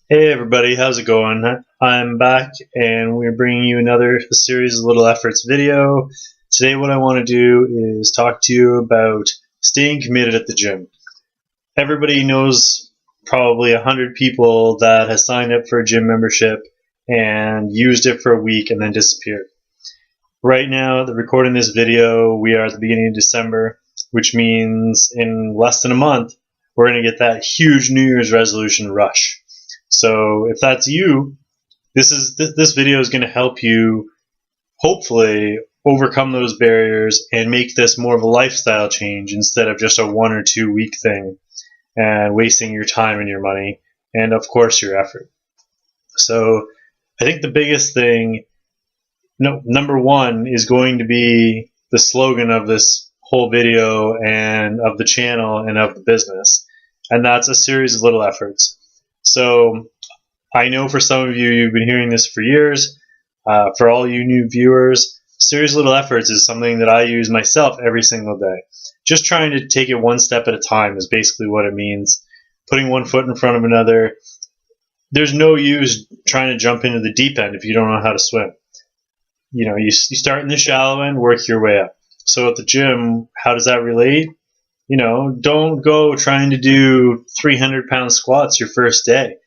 Hey everybody, how's it going? I'm back and we're bringing you another series of Little Efforts video. Today what I want to do is talk to you about staying committed at the gym. Everybody knows probably 100 people that has signed up for a gym membership and used it for a week and then disappeared. Right now, recording this video, we are at the beginning of December, which means in less than a month, we're going to get that huge New Year's resolution rush. So if that's you, this video is going to help you hopefully overcome those barriers and make this more of a lifestyle change instead of just a 1 or 2 week thing and wasting your time and your money and of course your effort. So I think the biggest thing, number one, is going to be the slogan of this whole video and of the channel and of the business, and that's a series of little efforts. So I know for some of you, you've been hearing this for years. For all you new viewers, series of little efforts is something that I use myself every single day. Just trying to take it one step at a time is basically what it means. Putting one foot in front of another. There's no use trying to jump into the deep end if you don't know how to swim. You start in the shallow end, work your way up. So at the gym, how does that relate? Don't go trying to do 300-pound squats your first day.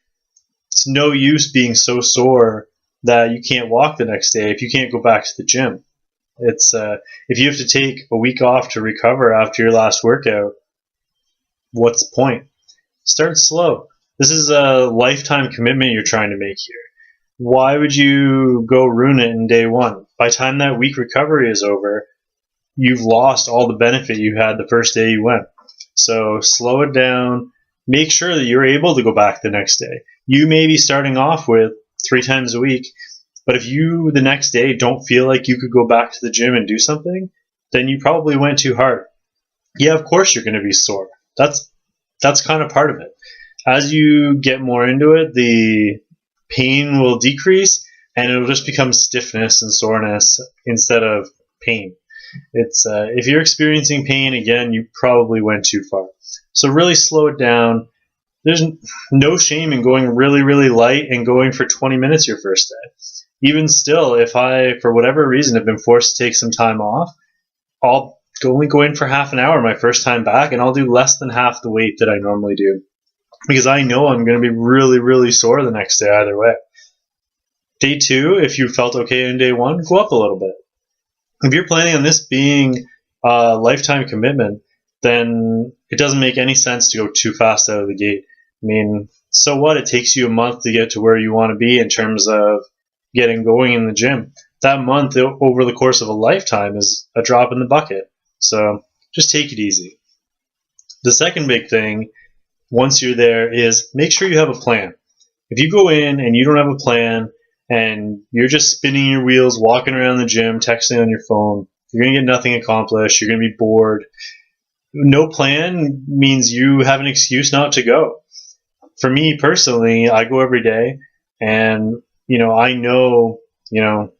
It's no use being so sore that you can't walk the next day if you can't go back to the gym. If you have to take a week off to recover after your last workout, what's the point? Start slow. This is a lifetime commitment you're trying to make here. Why would you go ruin it in day one? By the time that week recovery is over, you've lost all the benefit you had the first day you went. So slow it down. Make sure that you're able to go back the next day. You may be starting off with 3 times a week, but if you the next day don't feel like you could go back to the gym and do something, then you probably went too hard. Yeah, of course you're going to be sore. That's kind of part of it. As you get more into it, the pain will decrease and it'll just become stiffness and soreness instead of pain. If you're experiencing pain again, you probably went too far. So really slow it down. There's no shame in going really, really light and going for 20 minutes your first day. Even still, if I, for whatever reason, have been forced to take some time off, I'll only go in for half an hour my first time back, and I'll do less than half the weight that I normally do. Because I know I'm going to be really, really sore the next day either way. Day 2, if you felt okay in day 1, go up a little bit. If you're planning on this being a lifetime commitment, then it doesn't make any sense to go too fast out of the gate. I mean, so what? It takes you a month to get to where you want to be in terms of getting going in the gym. That month over the course of a lifetime is a drop in the bucket. So just take it easy. The second big thing, once you're there, is make sure you have a plan. If you go in and you don't have a plan and you're just spinning your wheels, walking around the gym, texting on your phone, you're going to get nothing accomplished. You're going to be bored. No plan means you have an excuse not to go. For me personally, I go every day, and I know,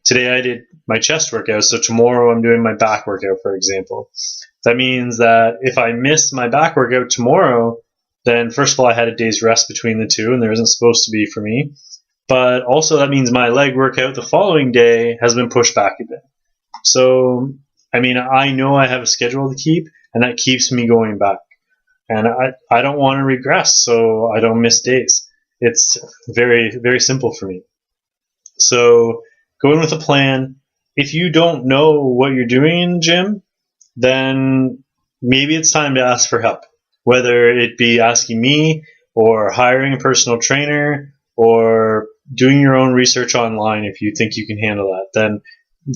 today I did my chest workout, so tomorrow I'm doing my back workout, for example. That means that if I miss my back workout tomorrow, then first of all, I had a day's rest between the two, and there isn't supposed to be for me. But also that means my leg workout the following day has been pushed back a bit. So, I know I have a schedule to keep, and that keeps me going back. And I don't want to regress, so I don't miss days. It's very, very simple for me. So go in with a plan. If you don't know what you're doing in the gym, then maybe it's time to ask for help. Whether it be asking me or hiring a personal trainer or doing your own research online if you think you can handle that, then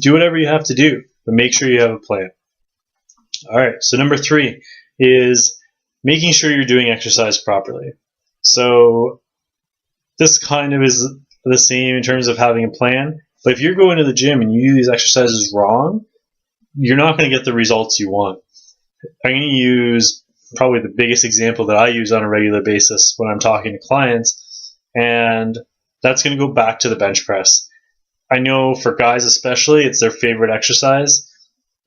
do whatever you have to do, but make sure you have a plan. All right, so number 3 is making sure you're doing exercise properly. So this kind of is the same in terms of having a plan, but if you're going to the gym and you do these exercises wrong, you're not going to get the results you want. I'm going to use probably the biggest example that I use on a regular basis when I'm talking to clients, and that's going to go back to the bench press. I know for guys especially, it's their favorite exercise,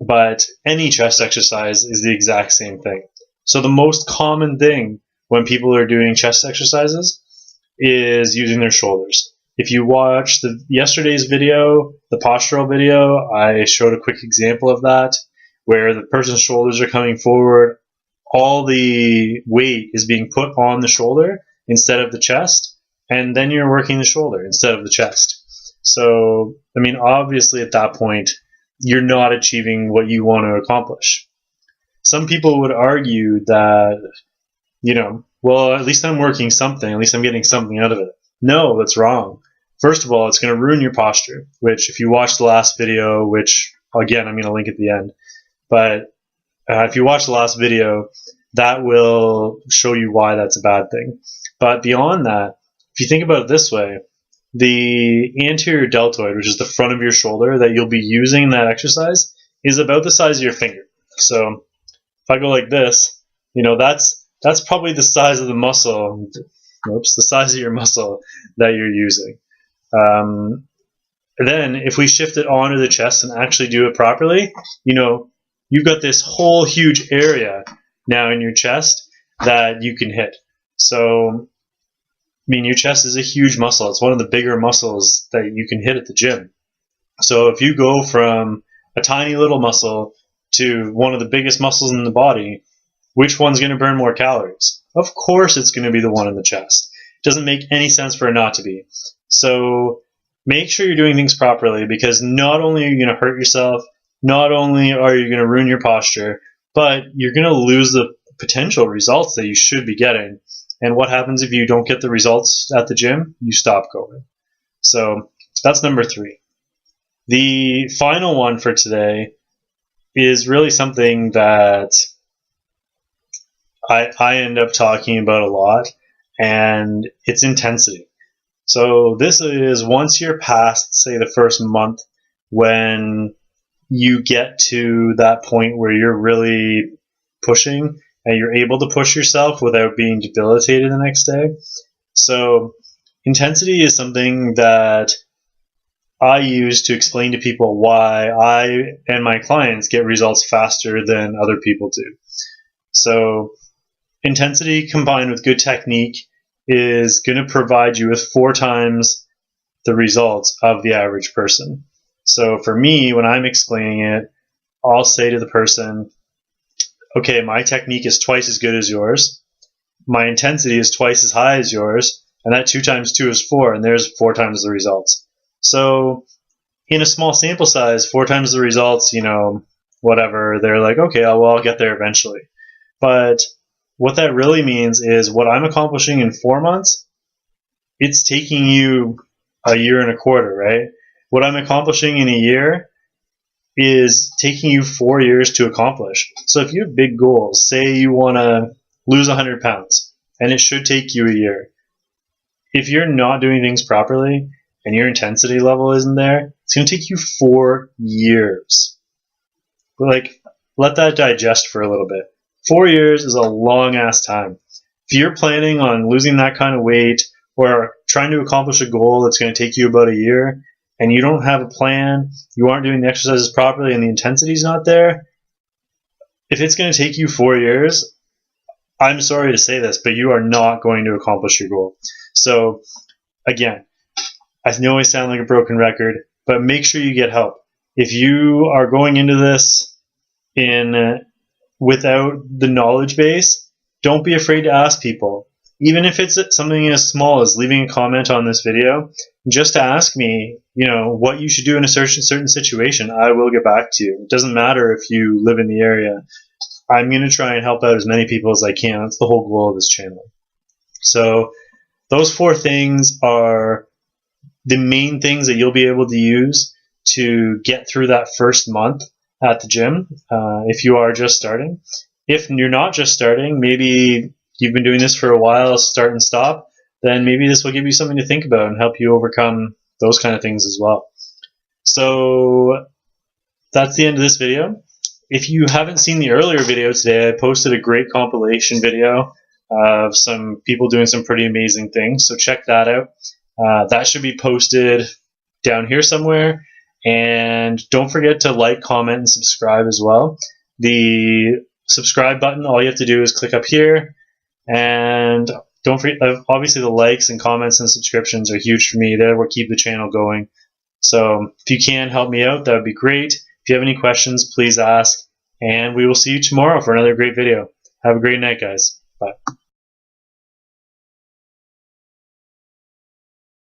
but any chest exercise is the exact same thing. So the most common thing when people are doing chest exercises is using their shoulders. If you watch yesterday's video, the postural video, I showed a quick example of that, where the person's shoulders are coming forward. All the weight is being put on the shoulder instead of the chest, and then you're working the shoulder instead of the chest. So, I mean, obviously at that point, you're not achieving what you want to accomplish. Some people would argue that, well, at least I'm working something, at least I'm getting something out of it. No, that's wrong. First of all, it's going to ruin your posture, which if you watch the last video, which again, I'm going to link at the end, but if you watch the last video, that will show you why that's a bad thing. But beyond that, if you think about it this way, the anterior deltoid, which is the front of your shoulder that you'll be using in that exercise, is about the size of your finger. So if I go like this, that's probably the size of the muscle, the size of your muscle that you're using. Then if we shift it onto the chest and actually do it properly, you've got this whole huge area now in your chest that you can hit. So, your chest is a huge muscle. It's one of the bigger muscles that you can hit at the gym. So if you go from a tiny little muscle to one of the biggest muscles in the body, which one's going to burn more calories? Of course it's going to be the one in the chest. It doesn't make any sense for it not to be. So make sure you're doing things properly, because not only are you going to hurt yourself, not only are you going to ruin your posture, but you're going to lose the potential results that you should be getting. And what happens if you don't get the results at the gym? You stop going. So that's number 3. The final one for today is really something that I end up talking about a lot, and it's intensity. So this is once you're past, say, the first month, when you get to that point where you're really pushing and you're able to push yourself without being debilitated the next day. So intensity is something that I use to explain to people why I and my clients get results faster than other people do. So intensity combined with good technique is going to provide you with 4 times the results of the average person. So for me, when I'm explaining it, I'll say to the person, okay, my technique is twice as good as yours. My intensity is twice as high as yours. And that 2 times 2 is 4, and there's 4 times the results. So in a small sample size, 4 times the results, whatever, they're like, okay, I'll get there eventually. But what that really means is what I'm accomplishing in 4 months, it's taking you a year and a quarter, right? What I'm accomplishing in a year is taking you 4 years to accomplish. So if you have big goals, say you want to lose 100 pounds, and it should take you a year. If you're not doing things properly and your intensity level isn't there, it's going to take you 4 years. Let that digest for a little bit. 4 years is a long-ass time. If you're planning on losing that kind of weight or trying to accomplish a goal that's going to take you about a year, and you don't have a plan, you aren't doing the exercises properly, and the intensity's not there, if it's going to take you 4 years, I'm sorry to say this, but you are not going to accomplish your goal. So, again, I know I sound like a broken record, but make sure you get help. If you are going into this without the knowledge base, don't be afraid to ask people. Even if it's something as small as leaving a comment on this video, just to ask me, what you should do in a certain situation, I will get back to you. It doesn't matter if you live in the area. I'm going to try and help out as many people as I can. That's the whole goal of this channel. So those 4 things are the main things that you'll be able to use to get through that first month at the gym if you are just starting. If you're not just starting, maybe you've been doing this for a while, start and stop, then maybe this will give you something to think about and help you overcome those kind of things as well. So that's the end of this video. If you haven't seen the earlier video today, I posted a great compilation video of some people doing some pretty amazing things, so check that out. That should be posted down here somewhere. And don't forget to like, comment, and subscribe as well. The subscribe button, all you have to do is click up here, and don't forget, obviously the likes and comments and subscriptions are huge for me. They're what keep the channel going. So if you can help me out, that would be great. If you have any questions, please ask. And we will see you tomorrow for another great video. Have a great night, guys. Bye.